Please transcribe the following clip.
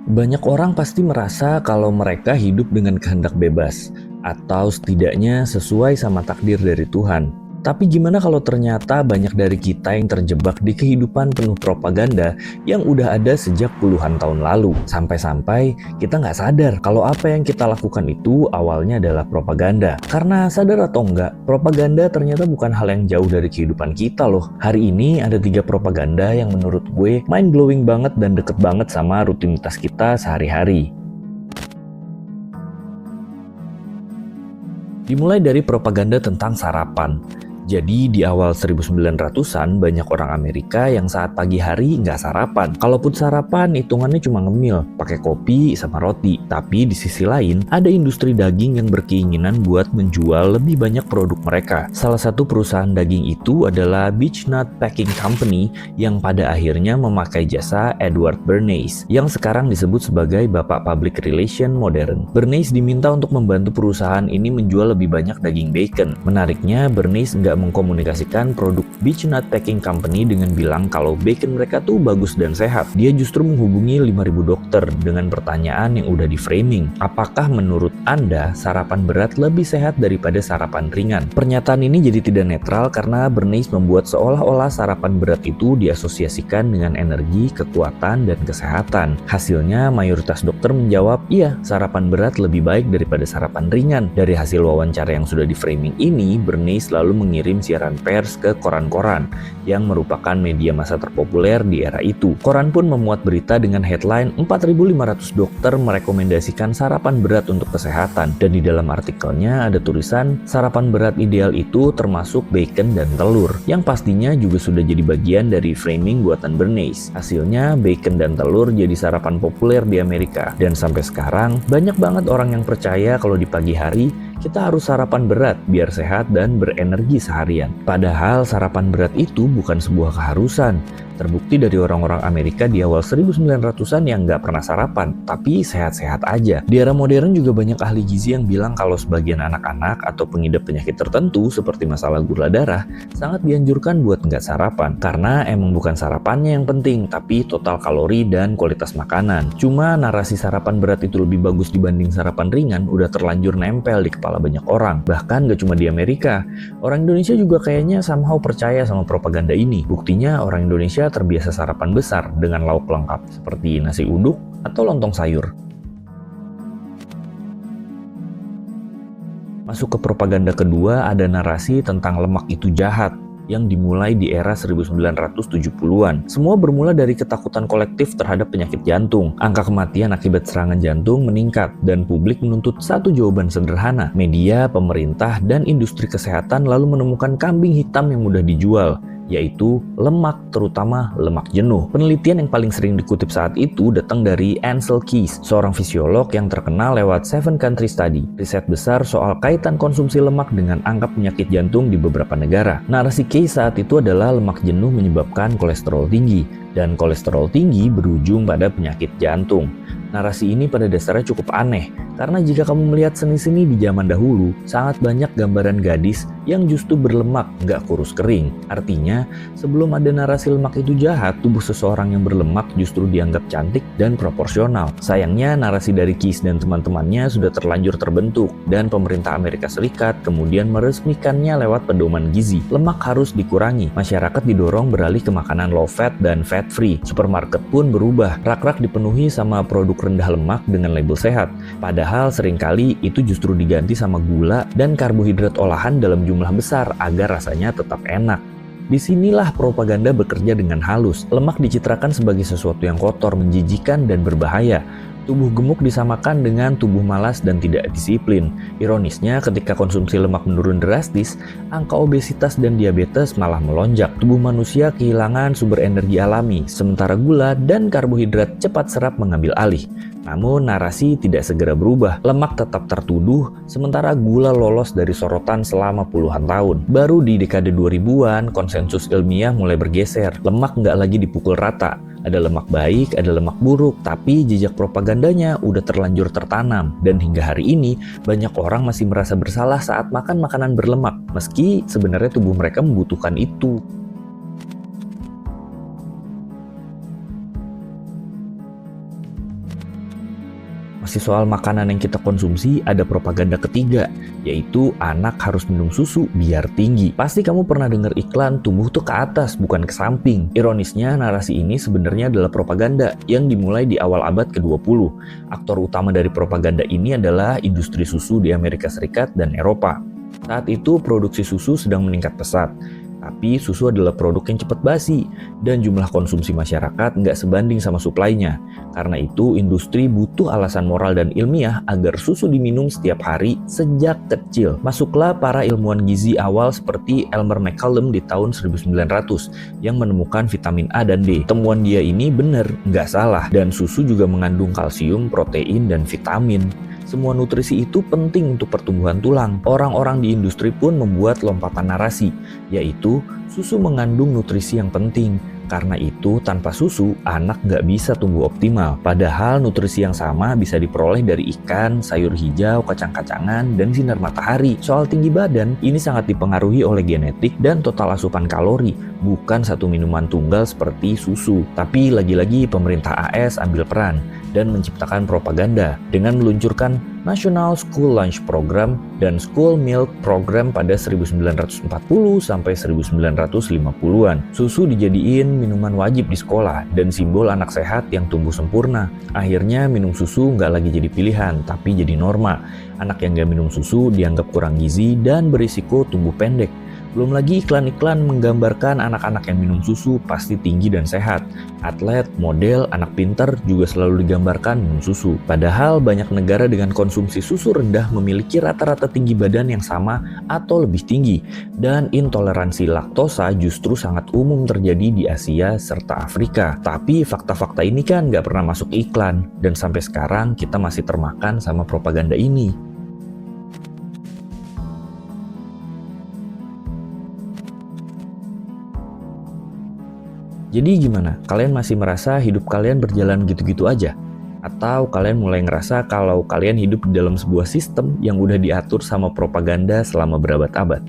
Banyak orang pasti merasa kalau mereka hidup dengan kehendak bebas, atau setidaknya sesuai sama takdir dari Tuhan. Tapi gimana kalau ternyata banyak dari kita yang terjebak di kehidupan penuh propaganda yang udah ada sejak puluhan tahun lalu? Sampai-sampai kita nggak sadar kalau apa yang kita lakukan itu awalnya adalah propaganda. Karena sadar atau enggak, propaganda ternyata bukan hal yang jauh dari kehidupan kita loh. Hari ini ada 3 propaganda yang menurut gue mind-blowing banget dan deket banget sama rutinitas kita sehari-hari. Dimulai dari propaganda tentang sarapan. Jadi di awal 1900-an banyak orang Amerika yang saat pagi hari nggak sarapan. Kalaupun sarapan hitungannya cuma ngemil, pakai kopi sama roti. Tapi di sisi lain ada industri daging yang berkeinginan buat menjual lebih banyak produk mereka. Salah satu perusahaan daging itu adalah Beech-Nut Packing Company yang pada akhirnya memakai jasa Edward Bernays yang sekarang disebut sebagai Bapak Public Relation modern. Bernays diminta untuk membantu perusahaan ini menjual lebih banyak daging bacon. Menariknya, Bernays nggak mengkomunikasikan produk Beech-Nut Packing Company dengan bilang kalau bacon mereka tuh bagus dan sehat. Dia justru menghubungi 5.000 dokter dengan pertanyaan yang udah di framing. Apakah menurut Anda sarapan berat lebih sehat daripada sarapan ringan? Pernyataan ini jadi tidak netral karena Bernays membuat seolah-olah sarapan berat itu diasosiasikan dengan energi, kekuatan, dan kesehatan. Hasilnya mayoritas dokter menjawab, iya, sarapan berat lebih baik daripada sarapan ringan. Dari hasil wawancara yang sudah di framing ini, Bernays selalu mengirim siaran pers ke koran-koran yang merupakan media massa terpopuler di era itu. Koran pun memuat berita dengan headline 4.500 dokter merekomendasikan sarapan berat untuk kesehatan, dan di dalam artikelnya ada tulisan sarapan berat ideal itu termasuk bacon dan telur, yang pastinya juga sudah jadi bagian dari framing buatan Bernays. Hasilnya bacon dan telur jadi sarapan populer di Amerika, dan sampai sekarang banyak banget orang yang percaya kalau di pagi hari kita harus sarapan berat biar sehat dan berenergi seharian. Padahal sarapan berat itu bukan sebuah keharusan. Terbukti dari orang-orang Amerika di awal 1900-an yang nggak pernah sarapan, tapi sehat-sehat aja. Di era modern juga banyak ahli gizi yang bilang kalau sebagian anak-anak atau pengidap penyakit tertentu seperti masalah gula darah sangat dianjurkan buat nggak sarapan. Karena emang bukan sarapannya yang penting, tapi total kalori dan kualitas makanan. Cuma narasi sarapan berat itu lebih bagus dibanding sarapan ringan udah terlanjur nempel di kepala banyak orang. Bahkan gak cuma di Amerika, orang Indonesia juga kayaknya somehow percaya sama propaganda ini. Buktinya orang Indonesia terbiasa sarapan besar dengan lauk lengkap seperti nasi uduk atau lontong sayur. Masuk ke propaganda kedua, ada narasi tentang lemak itu jahat yang dimulai di era 1970-an. Semua bermula dari ketakutan kolektif terhadap penyakit jantung. Angka kematian akibat serangan jantung meningkat dan publik menuntut satu jawaban sederhana. Media, pemerintah, dan industri kesehatan lalu menemukan kambing hitam yang mudah dijual, yaitu lemak, terutama lemak jenuh. Penelitian yang paling sering dikutip saat itu datang dari Ansel Keys, seorang fisiolog yang terkenal lewat 7 Country Study, riset besar soal kaitan konsumsi lemak dengan angka penyakit jantung di beberapa negara. Narasi Keys saat itu adalah lemak jenuh menyebabkan kolesterol tinggi, dan kolesterol tinggi berujung pada penyakit jantung. Narasi ini pada dasarnya cukup aneh, karena jika kamu melihat seni-seni di zaman dahulu, sangat banyak gambaran gadis yang justru berlemak, nggak kurus kering. Artinya, sebelum ada narasi lemak itu jahat, tubuh seseorang yang berlemak justru dianggap cantik dan proporsional. Sayangnya, narasi dari Keys dan teman-temannya sudah terlanjur terbentuk, dan pemerintah Amerika Serikat kemudian meresmikannya lewat pedoman gizi. Lemak harus dikurangi, masyarakat didorong beralih ke makanan low fat dan fat free. Supermarket pun berubah, rak-rak dipenuhi sama produk rendah lemak dengan label sehat. Padahal seringkali itu justru diganti sama gula dan karbohidrat olahan dalam jumlah besar agar rasanya tetap enak. Disinilah propaganda bekerja dengan halus. Lemak dicitrakan sebagai sesuatu yang kotor, menjijikan, dan berbahaya. Tubuh gemuk disamakan dengan tubuh malas dan tidak disiplin. Ironisnya, ketika konsumsi lemak menurun drastis, angka obesitas dan diabetes malah melonjak. Tubuh manusia kehilangan sumber energi alami, sementara gula dan karbohidrat cepat serap mengambil alih. Namun narasi tidak segera berubah. Lemak tetap tertuduh, sementara gula lolos dari sorotan selama puluhan tahun. Baru di dekade 2000-an, konsensus ilmiah mulai bergeser. Lemak nggak lagi dipukul rata. Ada lemak baik, ada lemak buruk, tapi jejak propagandanya udah terlanjur tertanam. Dan hingga hari ini, banyak orang masih merasa bersalah saat makan makanan berlemak, meski sebenarnya tubuh mereka membutuhkan itu. Masih soal makanan yang kita konsumsi, ada propaganda ketiga, yaitu anak harus minum susu biar tinggi. Pasti kamu pernah dengar iklan tumbuh tuh ke atas, bukan ke samping. Ironisnya, narasi ini sebenarnya adalah propaganda yang dimulai di awal abad ke-20. Aktor utama dari propaganda ini adalah industri susu di Amerika Serikat dan Eropa. Saat itu produksi susu sedang meningkat pesat. Tapi susu adalah produk yang cepat basi dan jumlah konsumsi masyarakat nggak sebanding sama suplainya. Karena itu industri butuh alasan moral dan ilmiah agar susu diminum setiap hari sejak kecil. Masuklah para ilmuwan gizi awal seperti Elmer McCallum di tahun 1900 yang menemukan vitamin A dan D. Temuan dia ini benar, nggak salah. Dan susu juga mengandung kalsium, protein, dan vitamin. Semua nutrisi itu penting untuk pertumbuhan tulang. Orang-orang di industri pun membuat lompatan narasi, yaitu susu mengandung nutrisi yang penting. Karena itu, tanpa susu, anak nggak bisa tumbuh optimal. Padahal nutrisi yang sama bisa diperoleh dari ikan, sayur hijau, kacang-kacangan, dan sinar matahari. Soal tinggi badan, ini sangat dipengaruhi oleh genetik dan total asupan kalori, bukan satu minuman tunggal seperti susu. Tapi lagi-lagi pemerintah AS ambil peran dan menciptakan propaganda dengan meluncurkan National School Lunch Program dan School Milk Program pada 1940 sampai 1950-an. Susu dijadiin minuman wajib di sekolah dan simbol anak sehat yang tumbuh sempurna. Akhirnya minum susu nggak lagi jadi pilihan, tapi jadi norma. Anak yang nggak minum susu dianggap kurang gizi dan berisiko tumbuh pendek. Belum lagi iklan-iklan menggambarkan anak-anak yang minum susu pasti tinggi dan sehat. Atlet, model, anak pintar juga selalu digambarkan minum susu. Padahal banyak negara dengan konsumsi susu rendah memiliki rata-rata tinggi badan yang sama atau lebih tinggi. Dan intoleransi laktosa justru sangat umum terjadi di Asia serta Afrika. Tapi fakta-fakta ini kan nggak pernah masuk iklan. Dan sampai sekarang kita masih termakan sama propaganda ini. Jadi gimana? Kalian masih merasa hidup kalian berjalan gitu-gitu aja? Atau kalian mulai ngerasa kalau kalian hidup di dalam sebuah sistem yang udah diatur sama propaganda selama berabad-abad?